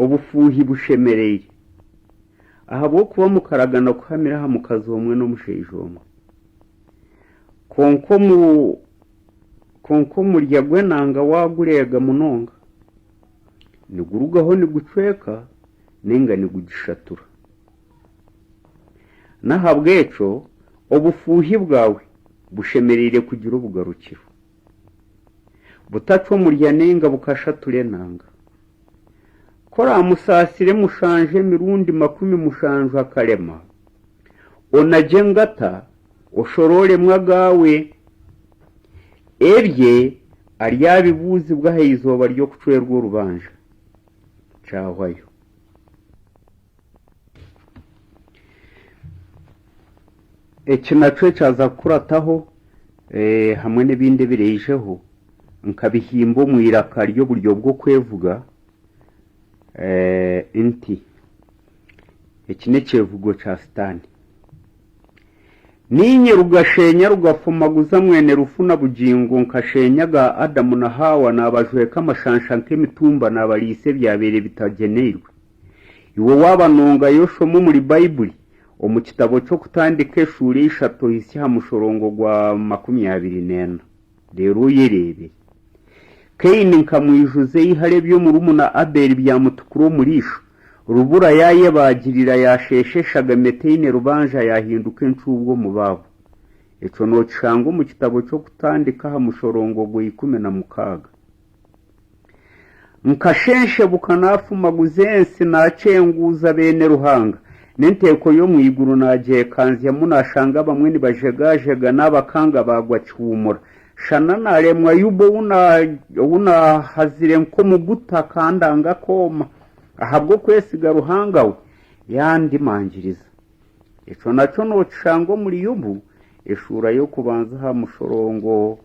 obufuhi bushemereye aha bwo kuba mukaragana kuhamira ha mukazomwe no mushejomwe konko murya gwenanga wagurega munonga nigurugaho nigucweka nenga nigugishatura nahabweco obufuhi bwawe bushemerere kugira ubugarukiro butaco murya nenga bukashature nanga kora musasire mushanje mirundi 10 mushanje akarema onaje ngata oshorore mwagawe erye aryabibuzi bwaheyizoba ryo kucwerwa urubanja cahwayo naco caza kurataho hamwe n'ibindi birejeho nkabihimbo mwiraka ryo buryo bwo kwevuga inti ne cevugo ca stani ninye rugashenya rugafumaguza mwene rufuna bugingo nkashenyaga Adamu na Hawa nabajwe kamashansha nk'emitumba nabalise byabere bitageneirwe iwo wabanonga yoshomo muri Bible mu kitabo cyo kutandika ishuri ishato hisi ha mushorongo gwa 24 rero yerebe Kaini nkamwijuze ihare byo mu rumuna Abeli bya mutukuro murisho rubura yaye bagirira yashesheshaga meteyine rubanja yahinduka incubwo mu babo eco no cango mu kitabo cyo kutandika ha mushorongo gwa 16 nkashenshe bukanafuma guzensi nacenguza bene ruhanga nenteko yo mwiguru naje kanzya munashanga bamwe ni bajegajega n'abakanga bagwa cyumura shana naremwa yubo una hazire nko muguta kandanga koma ahabwo kwesiga ruhangawe yandi mangiriza eco naco no cango muri yubu eshura yo kubanza ha mushorongo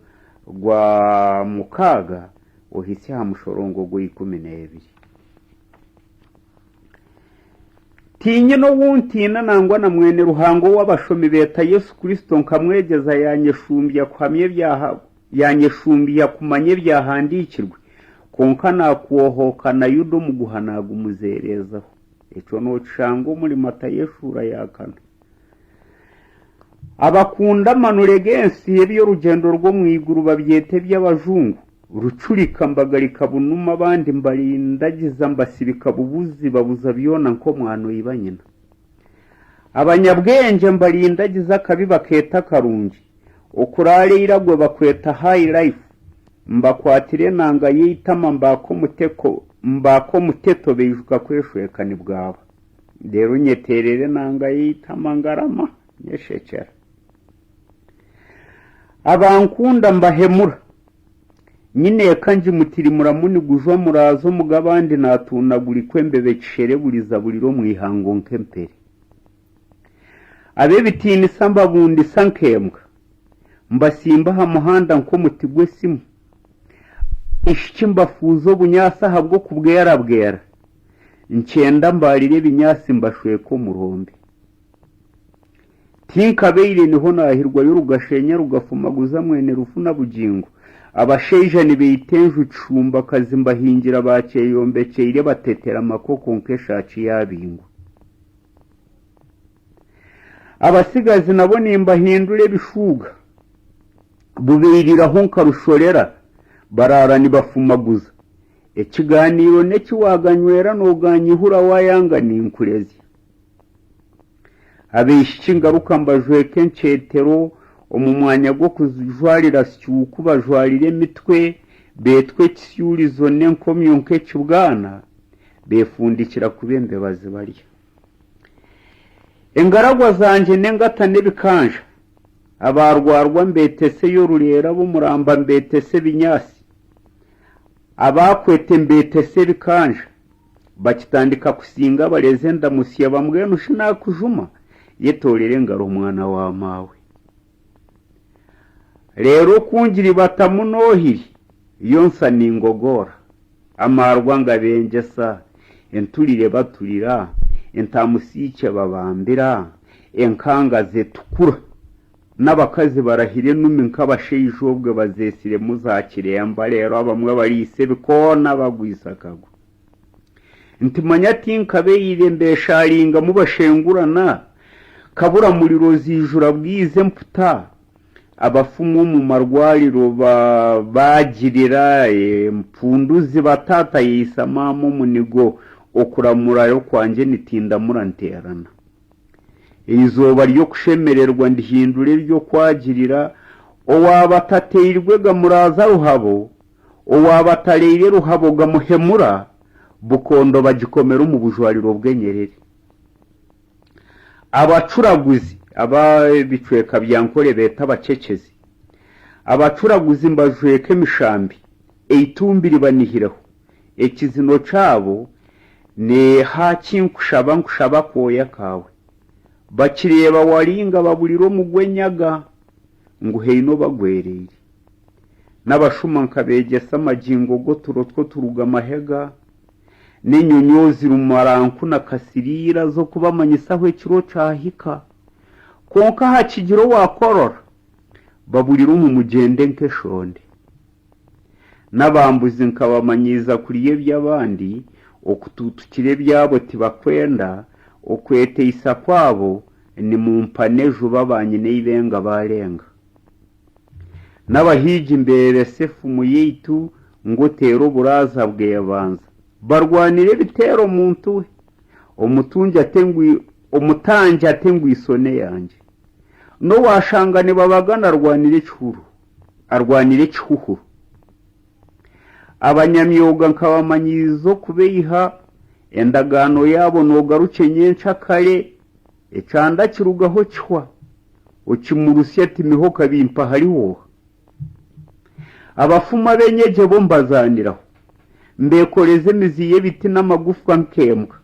gwa mukaga ohisi ha mushorongo gwa 12 tinye no wuntina nangwa na mwene ruhango w'abashomi beta Yesu Kristo nkamwegeza yanyeshumbya kwamye byaha yanyeshumbya kumanye byahandikirwe konka nakuohoka na yudo mu guhanaga umuzerezaho eco no cango muri mata yeshura yakana abakunda manuregensi yebyo rugendo rwo mwiguru babyete by'abajungu rucurika mbagarika bunuma abandi mbarindagiza mbasibika bubuzi babuza byona nko mwano yibanyina abanyabwenge mbarindagiza kabi baketa karungi okurare iragwe bakweta high life mbakwatire nanga yitama mbako muteto bejuka kweshwekani bwabo rero nyeterere nanga yitama ngarama nyeshekera abankunda mbahemura nyine kanji mutirimura muni gujwa murazo mugabandi natunaguri kwembebe kishere buriza buriro mwihango nkempere abe bitini samba bundi sankembwa mbasimba ha muhanda nko mutigwe simu ishiki mbafuzo bunyasa habwo kubwera ncenda mbarire binyasi mbashweko murombe tinkabeire niho nahirwa y'urugashenya rugafumaguza mwene rufuna bugingo abasheja ni beitenju cumba kazimbahingira baceyombekeye batetera makoko nkeshaci yabingo abasigazi nabo nimbahindure bishuga bubirira honka rushorera barara ni bafumaguza ekiganiro neki waganywera no ganyihura wayanga ninkurezi abeshi ngaruka mbajwe kencetero omumwanya gwo kuzujwarira syuku bajwarire mitwe betwe kisyurizo nenkomyo nk'ekibwana befundikira kubembe bazibarya engaragwa zanje nengata nebikanja abarwarwa mbetese yo rurera bo muramba mbetese binyasi abakwete mbetese bikanja bakitandika kusinga bareze ndamusya bambwe nushina kujuma yetorere ngaro mwana wa mawe rero kungira batamunohiri yonsa ningogora amarwa ngabengesa enturire baturira entamusike babambira enkanga zetukura n'abakazi barahire numi nk'abashejobwe bazesire muzakiremba rero abamwe barise bikona bagwisakago ntimanya tinkabe yirembesharinga mubashengurana kabura muriro zijura bwize mputa abafumu mu marwariro bagirira mpunduzi batata yisamamo munigo okuramura yo kwanje nitinda muranterana izuba ryo kushemererwa ndihindure ryo kwagirira owabatateyirwe gamuraza ruhabo owabatareyire ruhabo gamuhemura bukondo bagikomera mu bujwariro bw'enyerere abacuraguzi ababicweka byankore beta bacecezi abacuraguzi mbajweke emishambi eitumbiri banihiraho ekizino cabo ne hakinkushaba nkushaba koya kawe bakireba waringa babuliro mugwenyaga nguheino bagwereye n'abashuma nkabegesa amagingo go turotwo turuga amahega n'inyonyozi rumaranku na kasirira zo kubamanyisaho ekiro cahika konka hakigiro wakorora babuliro mu mugende nkeshonde n'abambuzi nkabamanyiza kuriye by'abandi okututukire byabo tibakwenda okwete isa kwabo ni mumpanejo babanye n'ibenga barenga n'abahigi imbere sefu muyitu ngo tero buraza bwebanza barwanire bitero muntu we omutanje atengwi isone yanje no washangane babagana arwanire cyuhuru abanyamyoga nkabamanyizo kubeyiha endagano yabo nogaruke nyenca kare ecanda kirugaho cywa ukimurusya timiho kabimpa hariho abafuma benyeje bo mbazaniraho mbekoreze miziye biti n'amagufwa nkembwa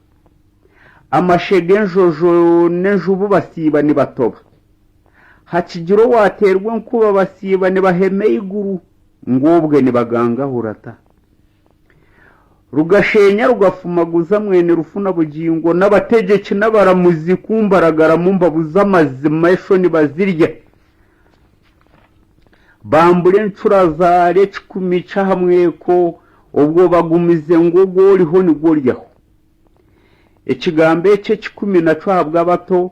amashege njojo n'enjubu basiba ni batoba hakigiro waterwa nkuba basiba ni bahemeye iguru ngobwe ni baganga hurata rugashenya rugafumaguza mwene rufuna bugingo n'abategeki n'abaramuzi kumbaragara mu mbabuza amazima esho ni bazirya bambure ncura za recikumica hamwe ko ubwo bagumize ngo goriho ni goryaho ekigambe cye 10 habwa bato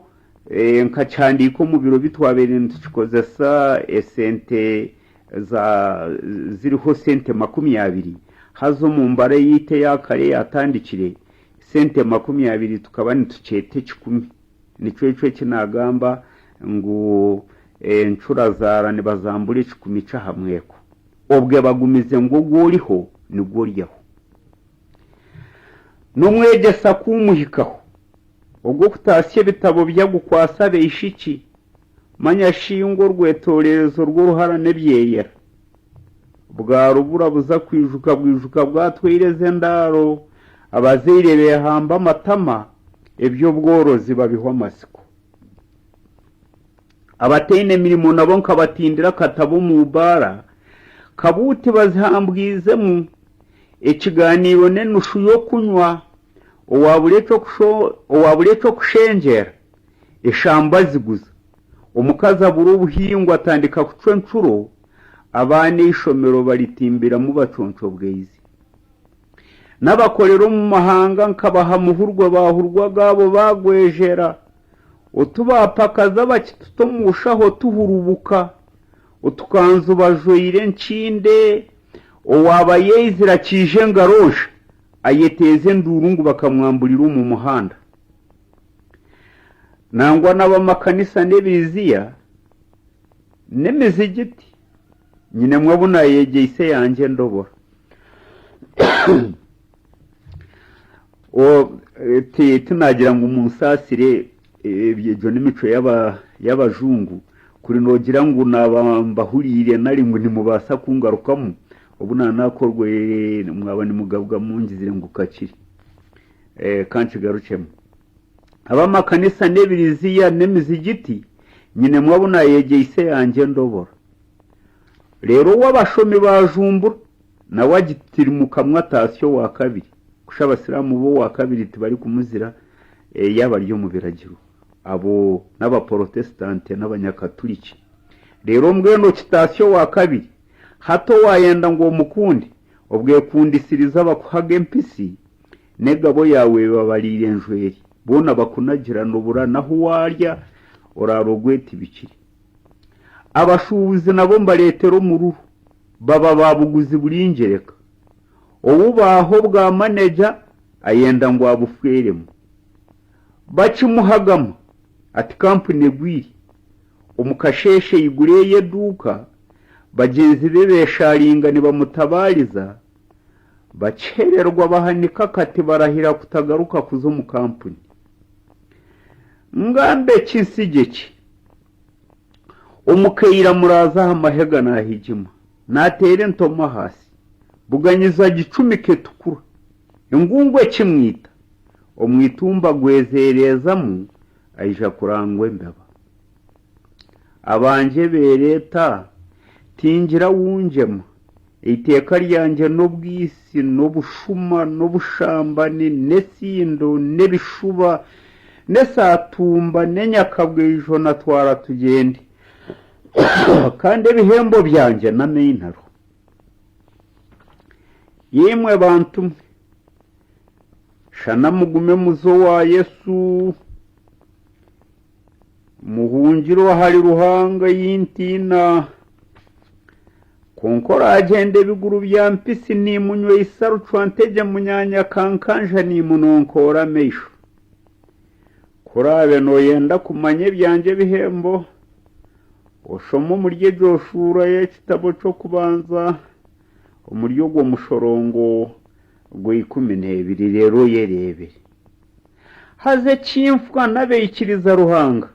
nkacandiko mu biro bitwabere ntukozesa esente ziriho sente 20 hazo mu mbare yite yakare yatandikire sente 20 tukaba nitucete 10 nico kinagamba ngo ncura zarane bazambure 10 hamweko obwe bagumize ngo goriho ni goryaho n'umwegesa kumuhikaho ubwo kutasye bitabo bya gukwasa beishiki manyashingo rwetorezo rw'uruharane byeyera bwa rubura buza kwijuka bwijuka bwatwireze ndaro abazirebeye hamba amatama ebyo bworozi babiho amasiko abatene mirimo nabo nkabatindira katabo mu bara kabuti bazihambwizemu ekiganiro nenushu yo kunywa owabulecho kushenjera eshamba ziguza omukazi abura ubuhingwa atandika kucwe ncuro abane ishomero baritimbira mu baconco bweizi n'abakorero mu mahanga nkabaha muhurwa bahurwa gabo bagwejera utubapakaza bakitumushaho tuhurubuka utukanzu bajoyire ncinde owabayezira kije ngarosha ayeteze ndurungu bakamwamburira mu muhanda nangwa n'abamakanisa n'ebiziya nemezigiti nyine mwabona yegeye ise yanje ndobora tunagira ngo umusasire ibyo n'imico y'abajungu kuri nogira ngo nabambahurire nari ngo nimubasa kungarukamo ubuna nakorwe mwabane mugabwa mungizire ngo kakiri kanci garucemo abamakanisa n'ebiriziya n'emizigiti nyine mwabona yegeye ise yanje ndobora rero wabashomi bajumbura na wagitirimuka mwatasyo wa kabiri kushabasiramu bo wa kabiri tibari kumuzira yaba ryo mu biragiro abo n'abaprotestante n'abanyakatoliki rero mbweno kitasyo wa kabiri hato wayenda ngo mukundi obwe kundisiriza bakuhage mpisi negabo yawe babarire njweri bona bakunagirana ubura naho warya urarogweta ibikiri abashubuzi nabo mbaretero mu ruhu baba babuguzi buringereka ububaho bwa manager ayenda ngo abufweremo bacimuhagama ati company gwiri umukasheshe yigureye duka bagenzi be besharinga ni bamutabariza bacererwa bahanika kati barahira kutagaruka kuzo mu company ngambe kisigeki umukeyira muraza amahega nahijima natere ntoma hasi buganyiza gicumike tukura ingungwe kimwita umwitumba gwezerezamo aija kurangwe mbeba abanje bereta tingira wunjema iteka ryanjye n'ubwisi n'ubushuma n'ubushambani nesindo nebishuba nesatumba nenyakabwe ijona twara tugende kandi ibihembo byanjye na mentaro yemwe bantu shana mugume muzo wa Yesu muhungiro hari ruhanga yintina konkora agende biguru bya mpisi ni munywe isaru cwanteje munyanya kankanja ni munonkora meisho kurabe no yenda kumanye byanje bihembo oshomo murye Joshura ye kitabo cyo kubanza umuryo gwo mushorongo gwo 12 rero yerebe haze chimfwa nabeyikiriza ruhanga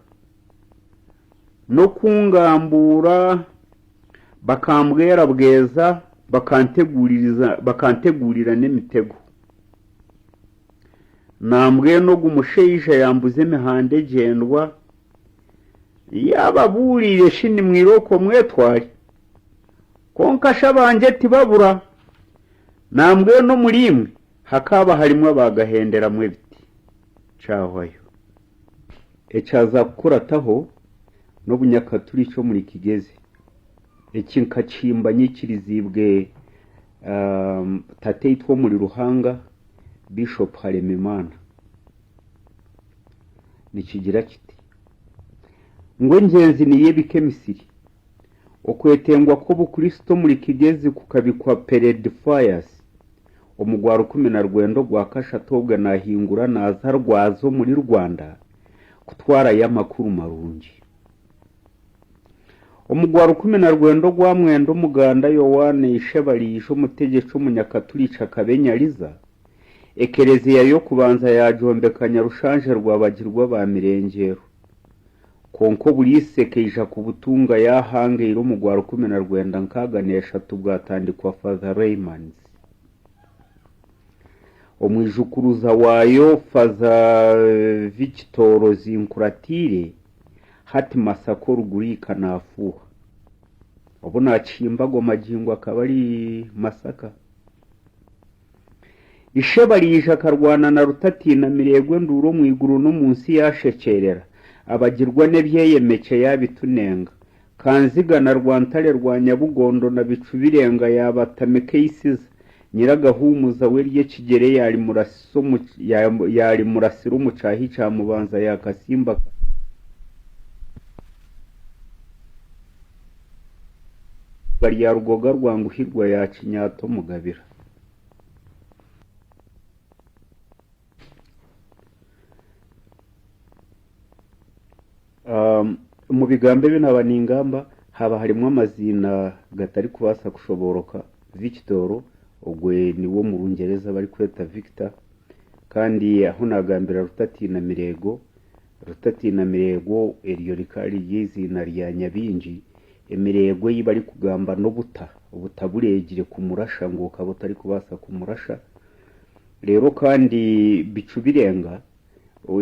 no kungambura bakambwera bweza bakantegurira n'imitego nambwe no gumusheisha yambuze imihande gendwa yababurire shini mwiroko mwetwari konkasha banje tibabura nambwe no murimwe hakaba harimwe bagahendera mwe biti cyahoyo ecaza kurataho no bunyakaturi cyo muri Kigezi ekinkacimba nyikirizibwe tate yitwa muri Ruhanga Bishop Haremimana nikigira kiti ngo ngenzi niye bikemisiri okwetengwa ko bukristo muri Kigezi kukabikwa Pered Fires omugwaro 10 rwendo gwa kashatobwa nahingura naza rwazo muri Rwanda kutwara y'amakuru marungi omugwaro 10 rwendo gwa mwendo muganda Yohane ishebarisho mutegeco munyakaturica kabenyariza ekereziya yo kubanza yajombekanya rushanje rwabagirwa ba mirengero konko bulisekeja ku butunga yahange iro mugwaro 10 rwenda nkaganisha tubwatandikwa Father Raymond omwijukuruza wayo Father Victor Zinkuratire hati masako rugurika nafuha obona chimbago majingo akabari Masaka ishebarisha karwana na Rutatina miregwe nduro mwiguru no munsi yashekerera abagirwa nebyeyemeke yabitunenga kanzigana Rwantare rwa Nyabugondo na bicu birenga yabatameke isiza nyiragahumuza werye kigere yari murasiro mucahi ca mubanza yakasimba bari ya rugoga rwanguhirwa ya Kinyato Mugabira mu bigambe binabana ingamba haba harimo amazina gatari kubasa kushoboroka Victor ogwe niwo mu Rungereza bari kweta Victor kandi aho nagambira Rutatina Mirego eriyo rikari yizina rya Nyabingi emirego yibari kugamba no ubutaburegire kumurasha ngo kabutari kubasa kumurasha rero kandi bicu birenga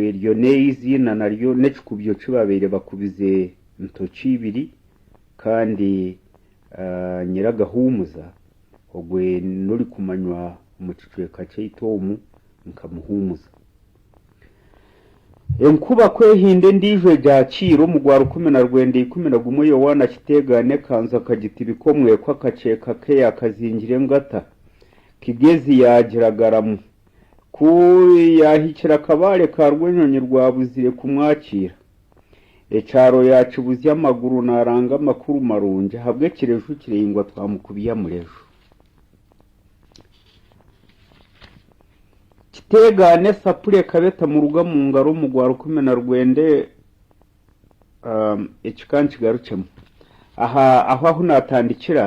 iryo neizina naryo necukubyo cibabere bakubize ntoki ibiri kandi nyiragahumuza ogwe nuri kumanywa mu cicweka cy'itomu nkamuhumuza enkuba kwehinde ndije ryaciro mugwaro 10 rwende 11 Yohana kitegane kanza kagiti bikomwe kwakaceka ke yakazingire ngata Kigezi yagiragaramu ku yahikira akabare ka rwenyonyi rwabuzire kumwakira ecaro yacibuze amaguru naranga amakuru marunje habwe kirejo kirengwa twamukubiya murejo kitegane sapure kabeta mu ruga mu ngaro mu gwaro kumena rwende ekikanci garucemo aho natandikira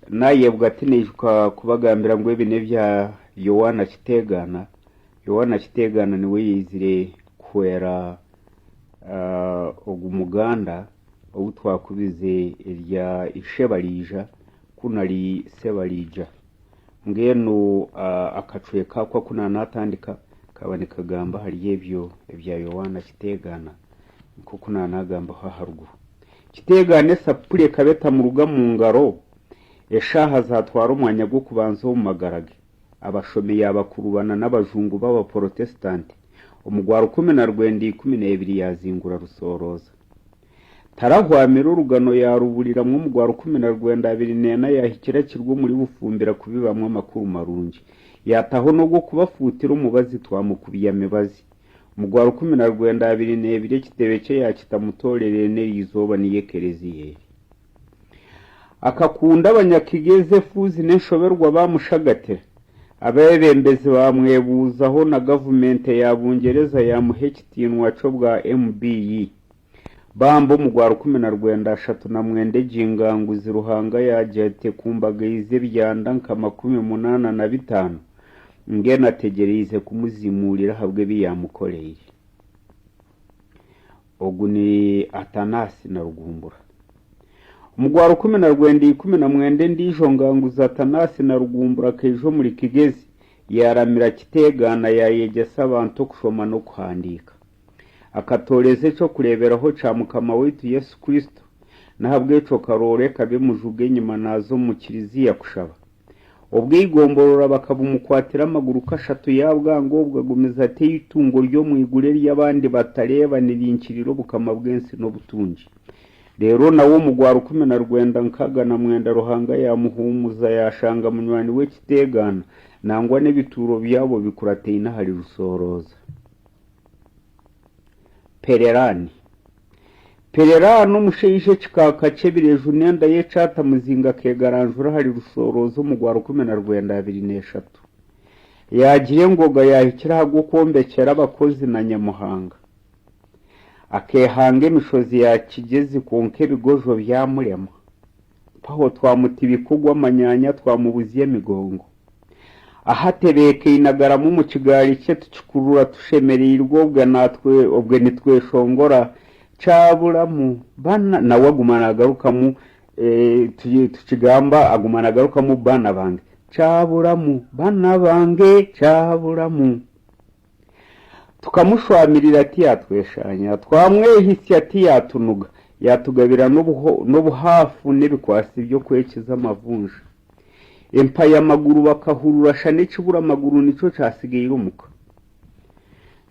nayebwa ati nijuka kubagambira ngo ibine bya Yohana Kitegana niwe yizire kwera ogumuganda obutwakubize irya ishebalija kunari sebalija ngeno akacwe kakwa kuna natandika kaboneka gamba hari yebyo bya Yohana Kitegana kuko nanagamba haharuguru Kitegane sapure kabeta mu ruga mu ngaro eshaha zatwara umwanya gwo kubanza mu magarage abashomeye abakurubana n'abajungu b'aba protestant umugwaro 10 rwendi 12 yazingura rusoroza tarahwamira urugano yaruburira mu mugwaro 10 rwenda 24 yahikira kirwo muri bufumbira kubibamwe amakuru marungi yataho no gwo kubafutira umubazi twamukubiya mibazi umugwaro 10 rwenda 22 kitebeke yakitamutorere nerizoba niyekereziye akakunda abanyakigeze fuzi n'enshoberwa bamushagatira abebembezi bamwebuzaho na government yabungereza yamuhekitinwa cyo bwa MBE bambo mugwaro 10 rwenda 3 na mwende jingangu ziruhanga yajete kumbaga ize byanda nkama 85 ngena tegereze kumuzimurira habwe biyamukoreye oguni Atanasi na Rugumbura umugwaro 10 rwendi 10 na mwende ndijo nganguza Atanasi na Rugumbura kejo muri kigezi yaramira Kitegana yayegesa abantu kushoma no kwandika akatoreze cyo kureberaho ca mukama witu Yesu Kristo nahabwe cyo karore kabe mujuge nyuma nazo mu kiriziya kushaba ubwigomborora bakabumukwatira amaguru kashatu yabwango bwagumiza ate itungo ryo mu igure ry'abandi batareba nirinkiriro bukama bwensi no butunji rero nawo mugwaro 10 rwenda nkaga na mwenda ruhanga yamuhumuza yashanga munywani we Kitegana nangwa n'ibituro byabo bikurateye inahari rusoroza Pererano musheyishe kikaka cebireje unenda ye cata muzinga kegaranjura hari rusorozo mugwaro 10 rwenda 23 yagiye ngoga yahikira hago kombekera abakozi na Nyamuhanga akehange mishozi ya kigezi konke bigojo byamurema paho twamutibi kugwa manyanya twamubuziye migongo ahatebeke inagara mu kigari cye tucikurura tushemereye irwobwa natwe obwe nitwe shongora caburamu bana nawe agumana agarukamu tukigamba agumana agarukamu bana bange caburamu bana bange caburamu tukamushwamirira ati yatweshanya twamwehisi ati yatunuga yatugabira n'ubuhafu n'ibikwasi byo kwekeza amavunja empaya amaguru bakahurura shane kibura amaguru nico casigaye irumuka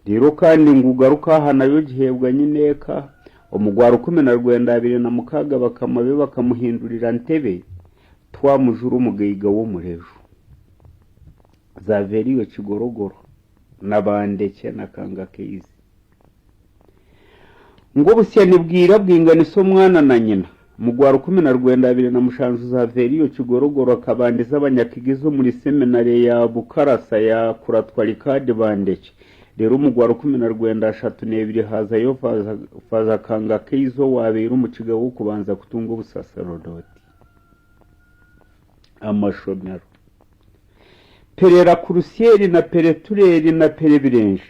rero kandi ngugaruka hanayo gihebwa nyineka umugwaro 10 rwenda 2 na mukaga bakamabe bakamuhindurira ntebe twamujuru umugayiga wo murejo zaveriwe kigorogoro nabandeke nakanga keizi ngo busya nibwira bwinganiso mwana na nyina mugwaro 10 rwenda 2 na mushanju zaveriyo kigorogoro akabandiza abanyakigizo muri seminari ya Bukarasa ya kuratwarikade bandeke rero umugwaro 10 rwenda 3 haza yo faza kanga keizo wabera umuciga wo kubanza kutunga ubusaserodoti amashomero perera kurusieri na peretureri na perebirenje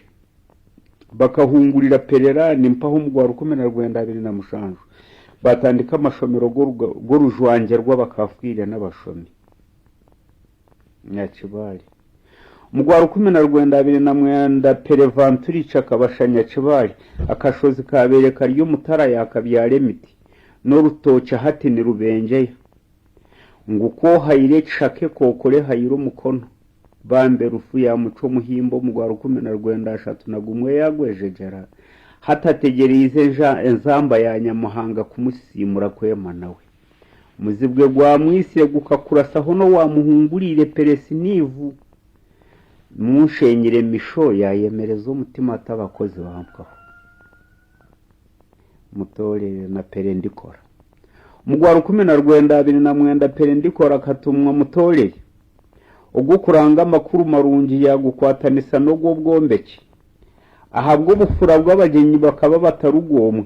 bakahungurira pererani mpaho umugwaro 10 rwenda 2 na mushanju batandika amashomero go rujwanje rw'abakafwire n'abashomi nyakibari umugwaro 10 rwenda 2 na mwenda perevanturi cakabashanya kibari akashozi kabereka ryo mutara yakabyare miti no rutoca hati ni rubengeye nguko hayire chake kokore hayiro mukono bambe rufu ya muco muhimbo mugwaro 10 rwenda 3 nagumwe yagwejejera hatategereze enzamba ya Nyamuhanga kumusimura kwema nawe muzibwe gwa mwisire gukakurasa hono wamuhungurire peresinivu Munshenyire misho yayemereza umutima atabakozi bampwaho. Mutorere na perendikora. Mugwara 19 perendikora katumwa mutorere. Ubwo kuranga amakuru marungi yagukwatanisa no gwo bwombeki. Ahabwo bufura bw'abagenyi bakaba batarugomwe.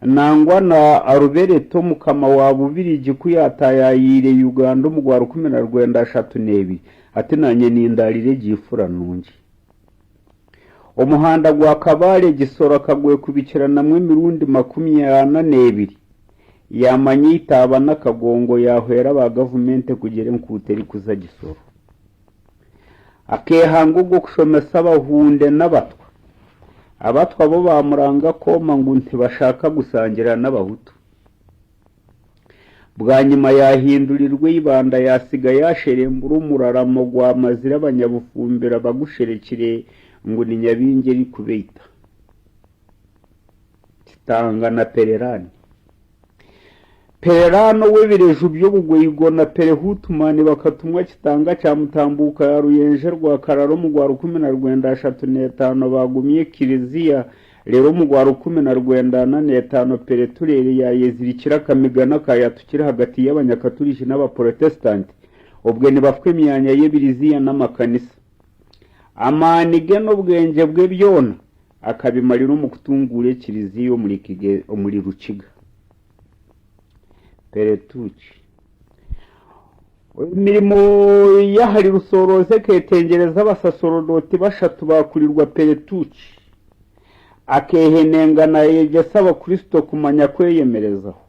Nangwa na Arubereto mukama wa Bubirigi kuyatayayire Uganda umugwara 1932 ati nanye nindarire gifura nungi. Umuhanda gwa Kabare gisora kagwe kubikirana mwe mirundi 42 yamanyita abana kagongo yahwera ba government kugere nkuteri kuza gisoro. Akehango gwo kushomesa abahunde n'abatwa. Abatwa bo bamuranga koma ngo ntibashaka gusangira n'abahutu. Bwanyuma yahindurirwe ibanda yasiga yasherembura umuraramo gwa mazira abanyabufumbira bagusherekire ngo ni Nyabingeri kubeita. Kitanga na Pererani. Pererano webireje byo bugwigo na Perehutumani bakatumwa kitanga cya mutambuka ya Ruyenje rwa Kararo mu gwa 1935 bagumye Kiliziya rero mu gwa 1945 Pereturere ya yezirikira kamigana kayatukira hagati y'abanyakatoliki n'abaprotestanti ubwe ni bafwe imyanya y'ebiriziya n'amakanisa. Amanige n'ubwenge bwe byona akabimarira mu kutungure Kiliziya muri Rukiga. Peretuci imirimo yahari rusoroze ketengereza abasasorodoti bashatu bakurirwa Peretuci akehenengana yegesaba Kristo kumanya kweyemerezaho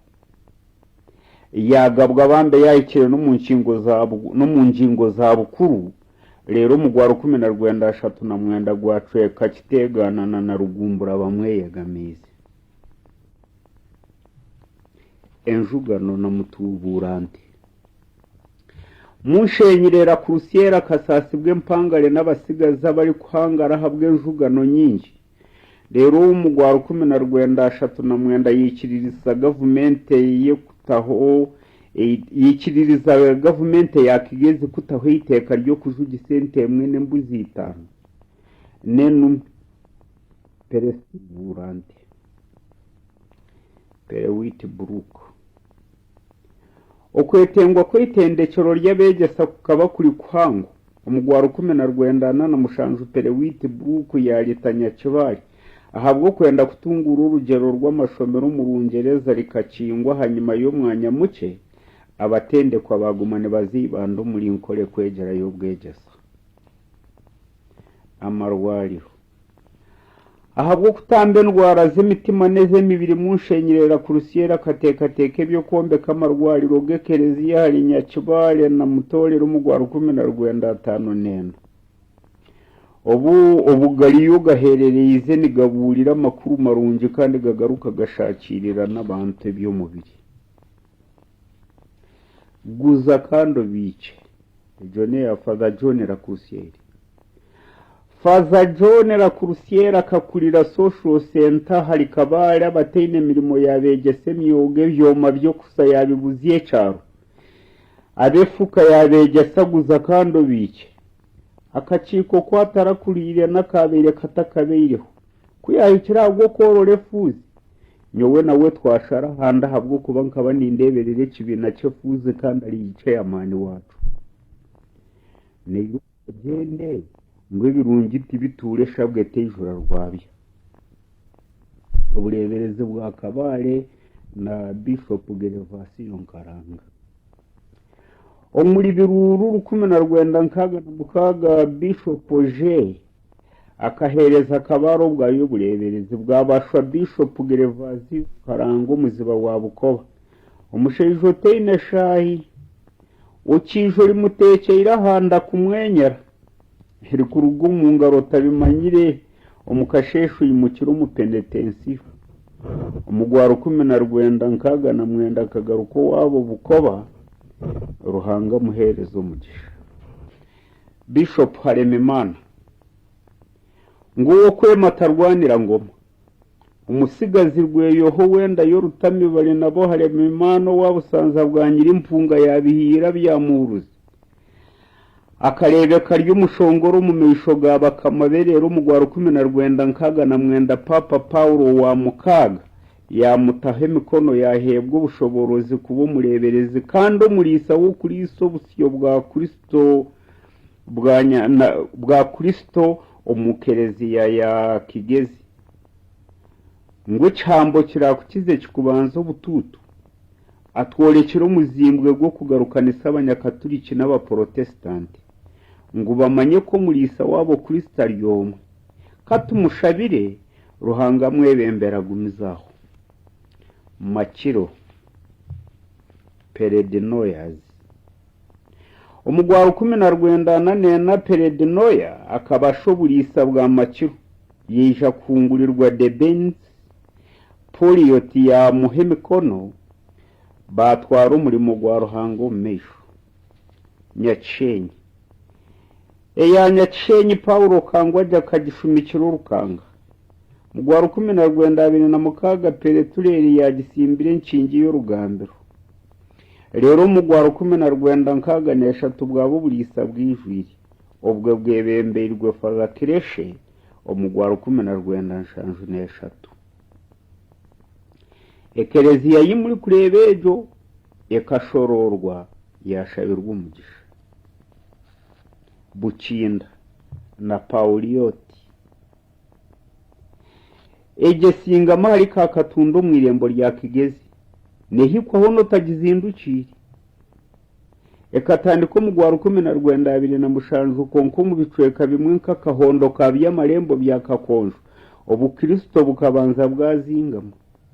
yagabwa bambe yayikire no mu ngingo za bukuru rero mu gwa 1939 gwacweka kitegana na Rugumbura bamwe yegamize enjugano na mutuburante. Munshenyirera Kurusiera kasasibwe mpangare n'abasigaza bari kuhangara habwe enjugano nyingi. Rero umugwara 1939 yikiririza government ye kutaho yikiririza government yakigeze kutaho iteka ryo kujuga sente mwene mbuzi itanu. Nenu Peresiburante. Perewiti Buruko. Okwetengwa kwitendekero ry'abegesa kukaba kuri kwango umugwara 19 na mushanju Perewiti Buruko yalitanya kibari ahabwo kwenda kutungura urugero rw'amashomero mu Rungereza rikacingwa hanyuma yo mwanya muke abatendekwa bagumane bazibando muri nkore kwegera yo bwegesa amarwariho ahabwo kutambe ndwara z'imitima neze mibiri munshenyirera Kurusiera katekateke byo kombe kamarwari roge Kiliziya hari Nyakibale na Mutorero umugwara 1959 ubugari yo gaherereye izeni gaburira makuru marungi kandi gagaruka gashakirira n'abantu byo mubiri guza kando bice John ya Father John la Kurusiera. Father John la Kurusiera kakurira social center hari Kabale abateine mirimo yabegese myoge byoma byo kusa yabibuziye cyaro abefuka yabegesa guza kando bice akaciko kwatarakurire nakabere katakabeireho kuyahikira ubwo korore fuzi nyowe nawe twashara handa habwo kuba nkaba nindeberere kibina cyo fuzi kandi ari yice yamani wacu ne gende ngwe birungiti biture shabwe tejura rwabya uburebereze bwa Kabale na Bishop Gervasio Nkaranga omuri biruru 19 Bishop J akahereza Kabaro bwayo burebereze bwabashwa Bishop Gervasio Nkaranga umuziba wa Bukoba umushejo teine shahi ukijo rimuteke irahanda kumwenyera hiri kurugo mu ngarota bimanyire umukasheshu yimukira umupendetensifu umugwaro 19 na mwenda kagaruko wabo Bukoba Ruhanga muherezo umugisha. Bishop Haremimana nguwo kwema tarwanira ngoma umusigazi rweyoho wenda yo rutami bari nabo Haremimana wabusanza bwa nyiri impunga yabihira byamuruzi akarebe karya umushongoro mu misho ga bakamaberera umugwaro 10 nkaga na mwenda Papa Paulo wa mukaga yamutahe mikono yahebwa ubushoborozi kuba mureberezi kandi umurisa wo Kristo busyo bwa Kristo umukereziya ya Kigezi ngo cyambo kirakukize kikubanza ubututu atworekera umuzimbwe gwo kugarukana isabanyakatoliki n'abaprotestanti ngo bamanye ko murisa wabo Kristo aryomwe katumushabire ruhanga mwebemberagumizaho Makiro Peredenoyas umugwaro 19 na Peredenoya akabashoburisa bwa Makiro yija kungurirwa Debens Polioti ya muhemikono batwara umurimo gwa ruhango mesho Nyacenyi Nyacenyi Paulo kangwaja kagishumikira urukanga mugwaro 19 na mukaga Peretureri yagisimbire nshingi y'urugambiro rero mugwaro 19 nkaga neshatu bwabo burisa bwijwiri ubwo bwebemberwe faza kireshe omugwaro 19 nshanju neshatu ekereziya yimuri kurebejo ekashororwa yashabirwa umugisha Bukinda na Paulioti egesinga mari kakatundo mwirembo rya Kigezi nehikwa hono tagizindukiri ekatandiko mugwaro 19 na mushanju konko mu bicweka bimwe kakahondo kabya marembo bya kakonjo obukristo bukabanza bwazingamo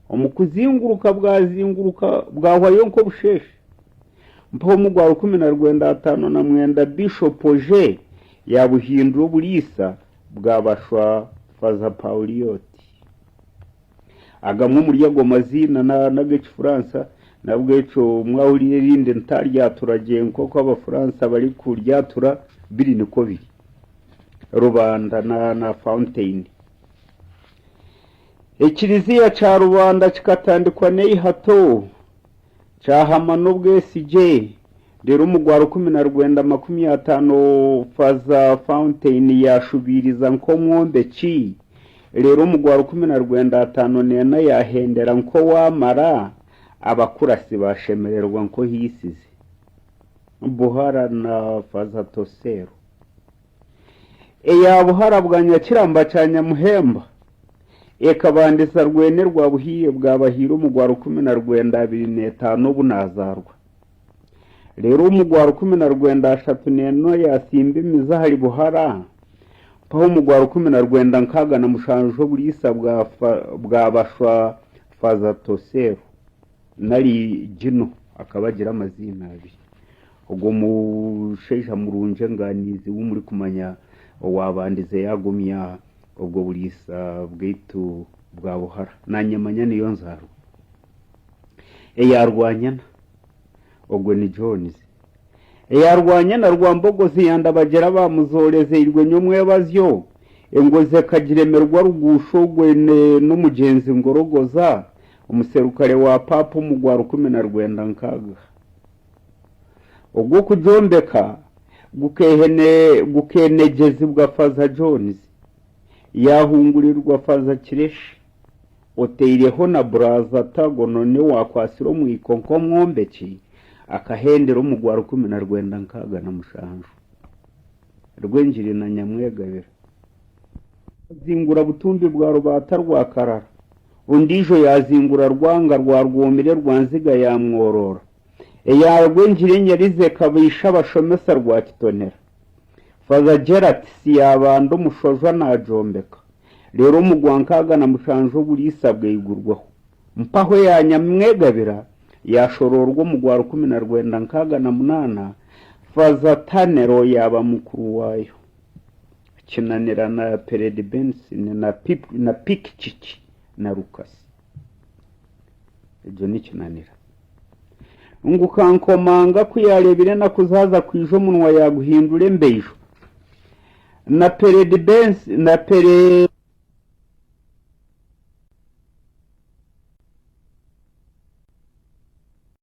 omukuzinguruka bwazinguruka bwahwayo nko busheshe mpo mugwaro 19 na mwenda Bishop Oje yabuhindura burisa bwabashwa faza Paulioti agamwe muri yago mazina na gece Fransa nabweco mwahuriye rinde ntaryaturage nkoko abafaransa bari kuryatura biri niko biri Rubanda na Fountain Ekiriziya cha Rubanda kikatandikwa neihato chahama n'ubwesije rero umugwaro 19 faza Fountain yashubiriza nko mwombe ki rero umugwaro 19 nena yahendera nko wamara abakurasi bashemererwa nko hisize Buhara na faza Tosero buhara bwanya kiramba cyanya muhemba ekabandisa rwene rwa buhiye bwabahira umugwaro 19 bunazarwa rero umugwaro 19 neno yasimba imizahari Buhara paho umugwaro 19 nkaga na mushanjo burisa bwabashwa faza Tosero nari jino akabagira amazina abiri ubwo musheja murunje nganizi w'umuri kumanya wabandize yagumya ubwo burisa bwitu bwa Buhara nanyamanya niyo nzaro yarwanyana ubwo ni Jones yarwanyana rwambogozi yandabagera bamuzoreze irwe nyomwe bazyo engoze kagiremerwa rugusho gwene n'umugenzi ngorogoza umuserukare wa Papa umugwaro 19 nkaga ubwo kujombeka gukenegezi bwa faza Jones yahungurirwa faza Kireshi oteireho na braza tagono ne wakwasiro mu ikonko mwombeki akahendera umugwaro 19 nkaga na mushanju rwenjiri na nyamwegabira zingura butumbi bwa rubata rwa Karara undijo yazingura rwanga rwa rwomire rwanziga yamworora rwenjiri nyarize kabisha bashomesa rwa Kitonera faza Gerard siyabanda umushojwa najombeka rero umugwankaga na mushanju burisabwe yigurwaho mpaho ya nyamwegabira yashororwa umugwaro 19 nkaga na munana faza Tanero yaba mukuru wayo kinanira na Peredibens na Pikchichi na Lucas ejo ni kinanira ngukankomanga kuyarebire na kuzaza kwijo munwa yaguhindure mbejo na Peredibens na